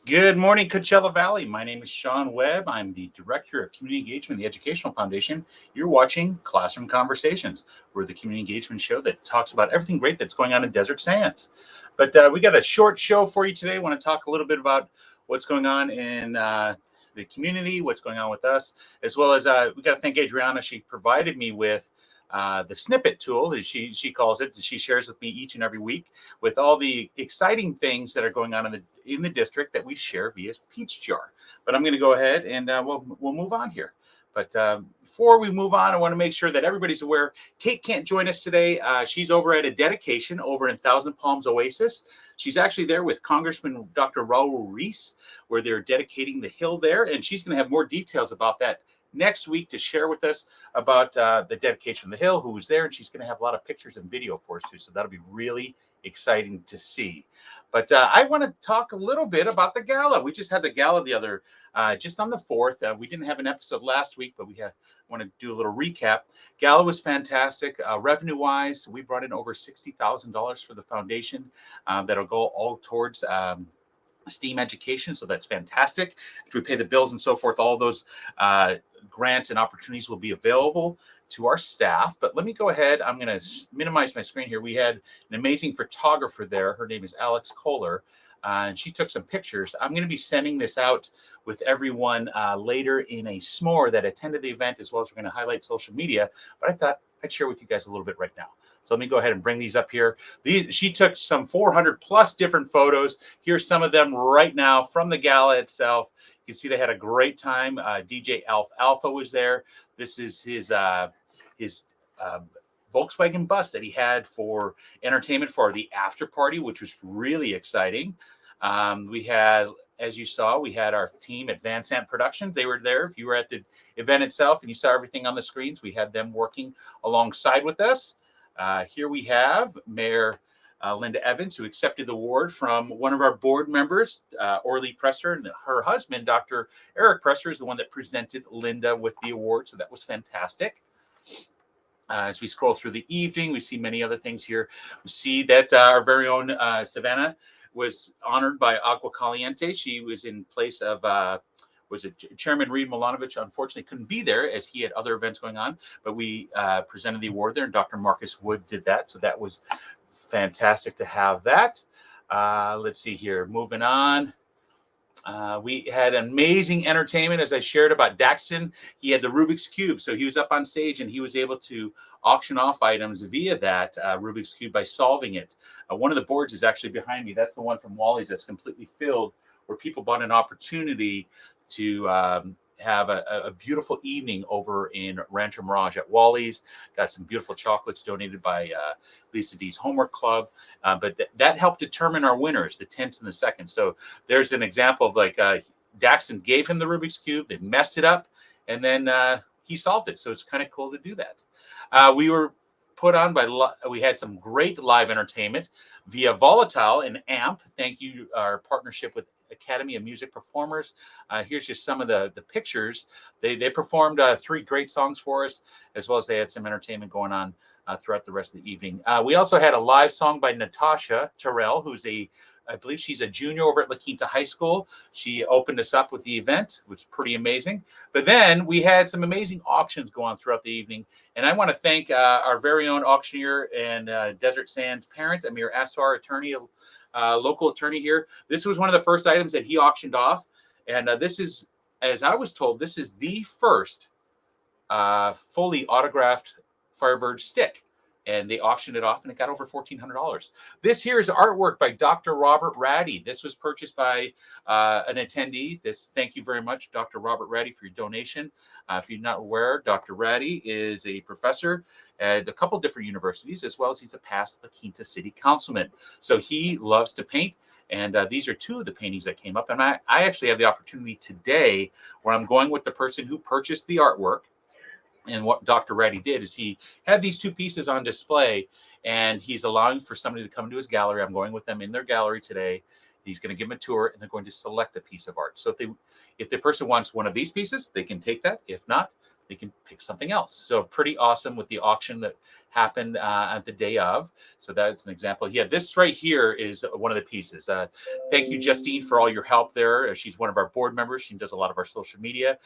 Good morning, Coachella Valley. My name is Sean Webb. I'm the Director of Community Engagement at the Educational Foundation. You're watching Classroom Conversations. We're the community engagement show that talks about everything great that's going on in Desert Sands. But we got a short show for you today. I want to talk a little bit about what's going on in the community, what's going on with us, as well as we got to thank Adriana. She provided me with the snippet tool, as she calls it, that she shares with me each and every week with all the exciting things that are going on in the district that we share via Peach Jar. But I'm going to go ahead and we'll move on here. But before we move on, I want to make sure that everybody's aware. Kate can't join us today. She's over at a dedication over in Thousand Palms Oasis. She's actually there with Congressman Dr. Raul Reese, where they're dedicating the hill there. And she's going to have more details about that next week to share with us about the dedication of the hill, who was there. And she's going to have a lot of pictures and video for us too. So that'll be really exciting to see. But I want to talk a little bit about the gala. We just had the gala the other, just on the 4th. We didn't have an episode last week, but want to do a little recap. Gala was fantastic. Revenue-wise, we brought in over $60,000 for the foundation. That'll go all towards STEAM education, so that's fantastic. After we pay the bills and so forth, all those grants and opportunities will be available to our staff. But let me go ahead. I'm going to minimize my screen here. We had an amazing photographer there. Her name is Alex Kohler, and she took some pictures. I'm going to be sending this out with everyone later in a s'more that attended the event, as well as we're going to highlight social media. But I thought I'd share with you guys a little bit right now. So let me go ahead and bring these up here. She took some 400 plus different photos. Here's some of them right now from the gala itself. You can see they had a great time. DJ Alpha was there. This is his Volkswagen bus that he had for entertainment for the after party, which was really exciting. We had, as you saw, we had our team at Van Sant Productions. They were there. If you were at the event itself and you saw everything on the screens, we had them working alongside with us. Here we have Mayor Linda Evans, who accepted the award from one of our board members, Orly Presser, and her husband, Dr. Eric Presser, is the one that presented Linda with the award. So that was fantastic. As we scroll through the evening, we see many other things here. We see that our very own Savannah was honored by Agua Caliente. She was in place of Chairman Reed Milanovich. Unfortunately couldn't be there as he had other events going on, but we presented the award there, and Dr. Marcus Wood did that. So that was fantastic to have that. Let's see here. Moving on. We had amazing entertainment, as I shared about Daxton. He had the Rubik's Cube, so he was up on stage and he was able to auction off items via that Rubik's Cube by solving it. One of the boards is actually behind me. That's the one from Wally's that's completely filled, where people bought an opportunity to have a beautiful evening over in Rancho Mirage at Wally's. Got some beautiful chocolates donated by Lisa D's Homework Club. But that helped determine our winners, the 10th and the 2nd. So there's an example of Daxton gave him the Rubik's Cube. They messed it up, and then he solved it. So it's kind of cool to do that. We were put on we had some great live entertainment via Volatile and AMP. Thank you, our partnership with Academy of Music Performers. Here's just some of the pictures. They performed 3 great songs for us, as well as they had some entertainment going on throughout the rest of the evening. We also had a live song by Natasha Terrell, who's I believe she's a junior over at La Quinta High School. She opened us up with the event, which was pretty amazing. But then we had some amazing auctions go on throughout the evening. And I want to thank our very own auctioneer and Desert Sands parent, Amir Asfar, attorney, local attorney here. This was one of the first items that he auctioned off. And this is, as I was told, this is the first fully autographed Firebird stick. And they auctioned it off, and it got over $1,400. This here is artwork by Dr. Robert Ratty. This was purchased by an attendee. Thank you very much, Dr. Robert Ratty, for your donation. If you're not aware, Dr. Ratty is a professor at a couple different universities, as well as he's a past La Quinta City Councilman. So he loves to paint, and these are 2 of the paintings that came up. And I actually have the opportunity today where I'm going with the person who purchased the artwork. And what Dr. Reddy did is he had these 2 pieces on display, and he's allowing for somebody to come into his gallery. I'm going with them in their gallery today. He's going to give them a tour, and they're going to select a piece of art. So if the person wants one of these pieces, they can take that. If not, they can pick something else. So pretty awesome with the auction that happened at the day of. So that's an example. Yeah, this right here is one of the pieces. Thank you, Justine, for all your help there. She's one of our board members. She does a lot of our social media.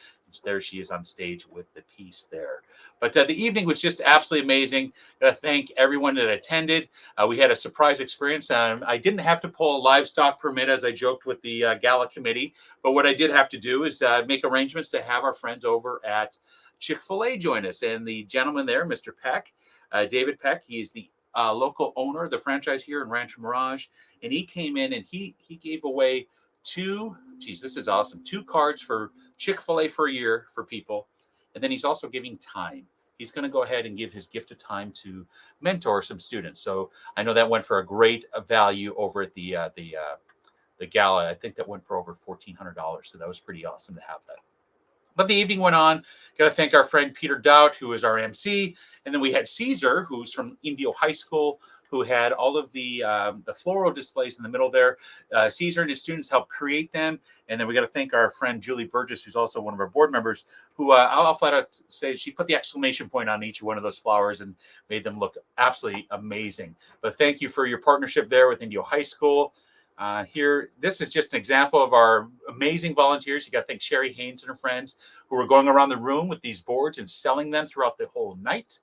There she is on stage with the piece there. But the evening was just absolutely amazing. Thank everyone that attended. We had a surprise experience. I didn't have to pull a livestock permit, as I joked with the gala committee. But what I did have to do is make arrangements to have our friends over at Chick-fil-A join us. And the gentleman there, Mr. Peck, David Peck, he is the local owner of the franchise here in Rancho Mirage. And he came in and he gave away this is awesome, 2 cards for Chick-fil-A for a year for people. And then he's also giving time. He's going to go ahead and give his gift of time to mentor some students. So I know that went for a great value over at the gala. I think that went for over $1,400. So that was pretty awesome to have that. But the evening went on. Got to thank our friend Peter Dowd, who is our MC. And then we had Caesar, who's from Indio High School, who had all of the floral displays in the middle there. Caesar and his students helped create them. And then we got to thank our friend Julie Burgess, who's also one of our board members, who I'll flat out say she put the exclamation point on each one of those flowers and made them look absolutely amazing. But thank you for your partnership there with Indio High School. Here, this is just an example of our amazing volunteers. You got to thank Sherry Haynes and her friends who were going around the room with these boards and selling them throughout the whole night.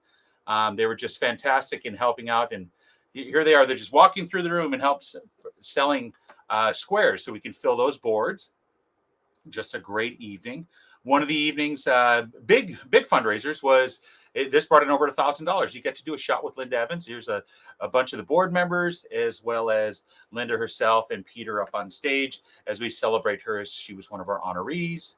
They were just fantastic in helping out. And here they are. They're just walking through the room and selling squares so we can fill those boards. Just a great evening. One of the evening's big fundraisers was this brought in over $1,000. You get to do a shot with Linda Evans. Here's a bunch of the board members, as well as Linda herself and Peter up on stage as we celebrate her, as she was one of our honorees.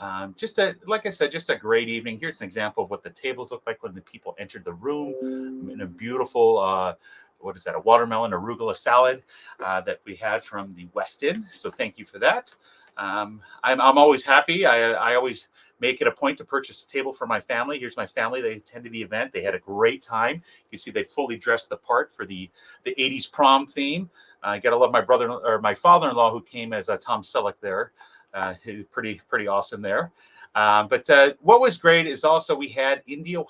Like I said, just a great evening. Here's an example of what the tables look like when the people entered the room in a beautiful, a watermelon arugula salad that we had from the West End. So thank you for that. I'm always happy. I always make it a point to purchase a table for my family. Here's my family. They attended the event. They had a great time. You can see they fully dressed the part for the 80s prom theme. I got to love my father-in-law who came as Tom Selleck there. Pretty awesome there. But what was great is also we had Indio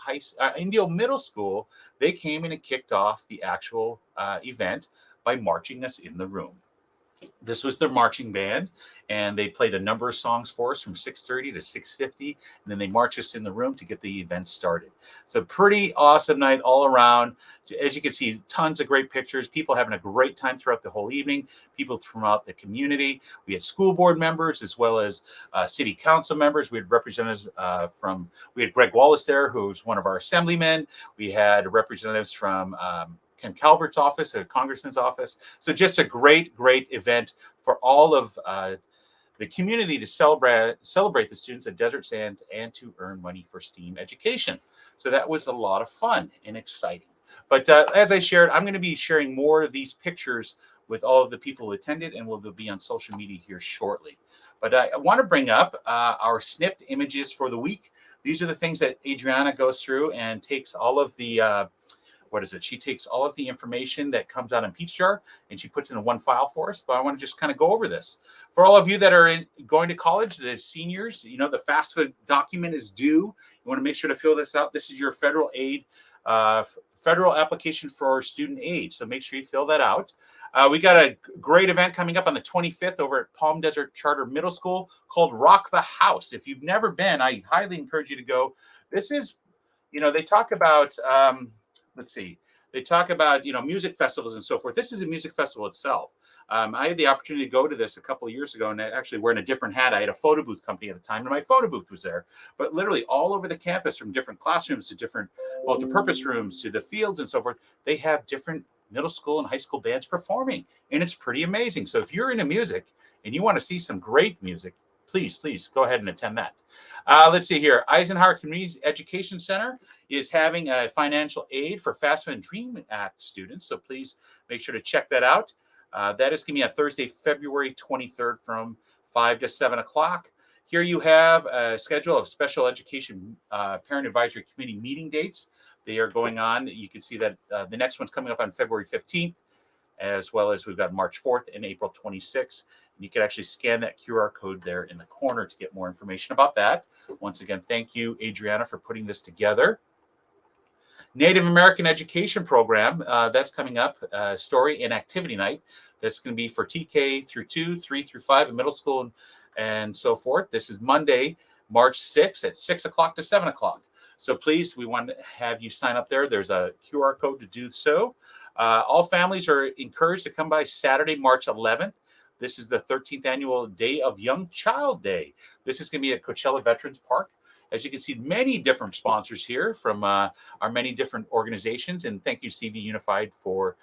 Middle School. They came in and kicked off the actual event by marching us in the room. This was their marching band, and they played a number of songs for us from 6:30 to 6:50, and then they marched us in the room to get the event started. So pretty awesome night all around. As you can see, tons of great pictures, people having a great time throughout the whole evening, people throughout the community. We had school board members as well as city council members. We had representatives we had Greg Wallace there, who's one of our assemblymen. We had representatives from Ken Calvert's office, a congressman's office. So just a great event for all of the community to celebrate the students at Desert Sands and to earn money for STEAM education. So that was a lot of fun and exciting. But as I shared, I'm going to be sharing more of these pictures with all of the people who attended, and they'll be on social media here shortly. But I want to bring up our snipped images for the week. These are the things that Adriana goes through and takes all of the she takes all of the information that comes out in Peach Jar and she puts it in one file for us. But I want to just kind of go over this. For all of you that are going to college, the seniors, the FAFSA document is due. You want to make sure to fill this out. This is your federal aid, federal application for student aid. So make sure you fill that out. We got a great event coming up on the 25th over at Palm Desert Charter Middle School called Rock the House. If you've never been, I highly encourage you to go. This is, they talk about, they talk about, music festivals and so forth. This is a music festival itself. I had the opportunity to go to this a couple of years ago, and actually wearing a different hat. I had a photo booth company at the time, and my photo booth was there. But literally all over the campus, from different classrooms to different multi-purpose rooms to the fields and so forth, they have different middle school and high school bands performing, and it's pretty amazing. So if you're into music and you want to see some great music, please go ahead and attend that. Let's see here. Eisenhower Community Education Center is having a financial aid for FAFSA and DREAM Act students. So please make sure to check that out. That is going to be on Thursday, February 23rd from 5 to 7 o'clock. Here you have a schedule of special education parent advisory committee meeting dates. They are going on. You can see that the next one's coming up on February 15th, as well as we've got March 4th and April 26th. You can actually scan that QR code there in the corner to get more information about that. Once again, thank you, Adriana, for putting this together. Native American Education Program, that's coming up, story and activity night. That's going to be for TK through 2, 3 through 5 in middle school and so forth. This is Monday, March 6th at 6 o'clock to 7 o'clock. So please, we want to have you sign up there. There's a QR code to do so. All families are encouraged to come by Saturday, March 11th. This is the 13th annual Day of Young Child Day. This is going to be at Coachella Veterans Park. As you can see, many different sponsors here from our many different organizations. And thank you, CV Unified, for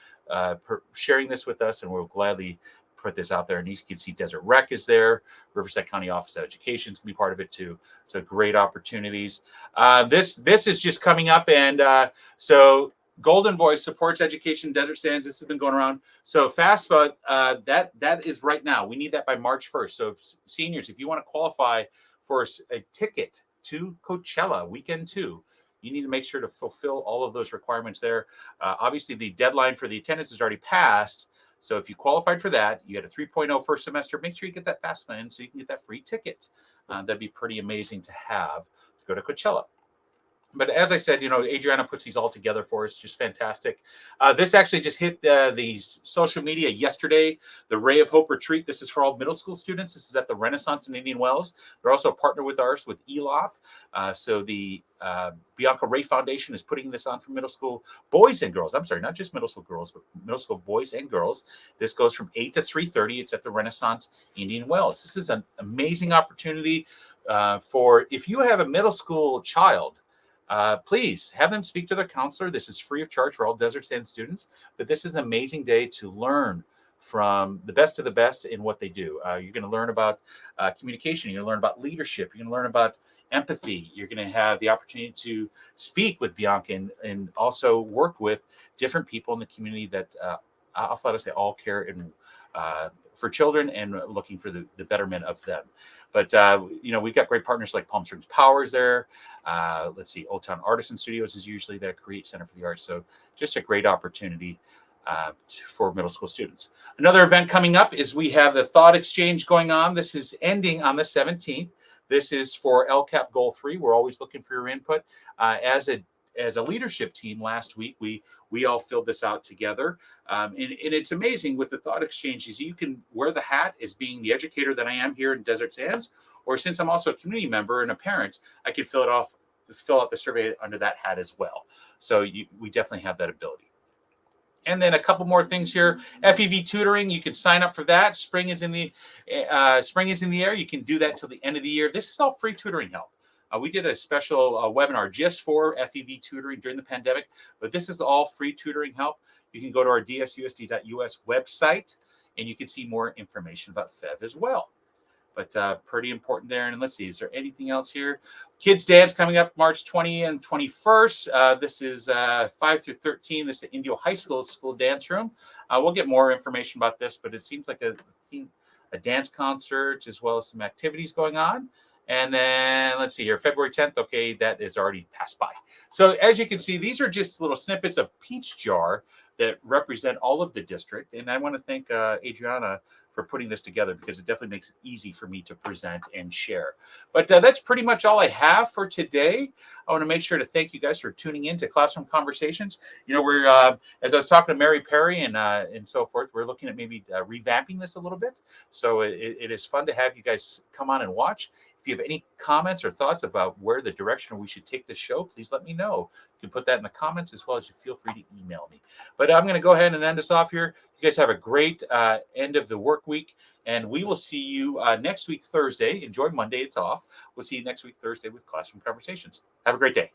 sharing this with us. And we'll gladly put this out there. And you can see Desert Rec is there. Riverside County Office of Education is going to be part of it too. So great opportunities. This is just coming up. And so Golden Voice supports education in Desert Sands. This has been going around. So FAFSA, that is right now. We need that by March 1st. So seniors, if you want to qualify for a ticket to Coachella weekend 2, you need to make sure to fulfill all of those requirements there. Obviously, the deadline for the attendance is already passed. So if you qualified for that, you had a 3.0 first semester, make sure you get that FAFSA in so you can get that free ticket. That'd be pretty amazing to have to go to Coachella. But as I said, Adriana puts these all together for us. Just fantastic. This actually just hit the social media yesterday. The Ray of Hope Retreat. This is for all middle school students. This is at the Renaissance in Indian Wells. They're also a partner with ours with ELOP. So the Bianca Ray Foundation is putting this on for middle school boys and girls. I'm sorry, not just middle school girls, but middle school boys and girls. This goes from 8 to 3:30. It's at the Renaissance Indian Wells. This is an amazing opportunity for if you have a middle school child. Please have them speak to their counselor. This is free of charge for all Desert Sands students, but this is an amazing day to learn from the best of the best in what they do. You're going to learn about communication. You're going to learn about leadership. You're going to learn about empathy. You're going to have the opportunity to speak with Bianca and also work with different people in the community that I'll let us say all care and for children and looking for the betterment of them. But, we've got great partners like Palm Springs Powers there. Let's see, Old Town Artisan Studios is usually there, Create Center for the Arts. So just a great opportunity for middle school students. Another event coming up is we have the Thought Exchange going on. This is ending on the 17th. This is for LCAP Goal 3. We're always looking for your input. As a leadership team last week, we all filled this out together. And it's amazing with the Thought Exchanges. You can wear the hat as being the educator that I am here in Desert Sands, or since I'm also a community member and a parent, I can fill out the survey under that hat as well. So we definitely have that ability. And then a couple more things here. FEV tutoring, you can sign up for that. Spring is in the air. You can do that till the end of the year. This is all free tutoring help. We did a special webinar just for FEV tutoring during the pandemic, but this is all free tutoring help. You can go to our DSUSD.us website, and you can see more information about FEV as well. But pretty important there. And let's see, is there anything else here? Kids Dance coming up March 20 and 21st. This is 5 through 13. This is Indio High School dance room. We'll get more information about this, but it seems like a dance concert as well as some activities going on. And then let's see here, February 10th. Okay, that is already passed by. So as you can see, these are just little snippets of Peach Jar that represent all of the district. And I want to thank Adriana for putting this together because it definitely makes it easy for me to present and share. But that's pretty much all I have for today. I want to make sure to thank you guys for tuning in to Classroom Conversations. We're, as I was talking to Mary Perry and so forth, we're looking at maybe revamping this a little bit. So it is fun to have you guys come on and watch. If you have any comments or thoughts about where the direction we should take this show, please let me know. You can put that in the comments as well as you feel free to email me. But I'm going to go ahead and end us off here. You guys have a great end of the work week, and we will see you next week, Thursday. Enjoy Monday. It's off. We'll see you next week, Thursday, with Classroom Conversations. Have a great day.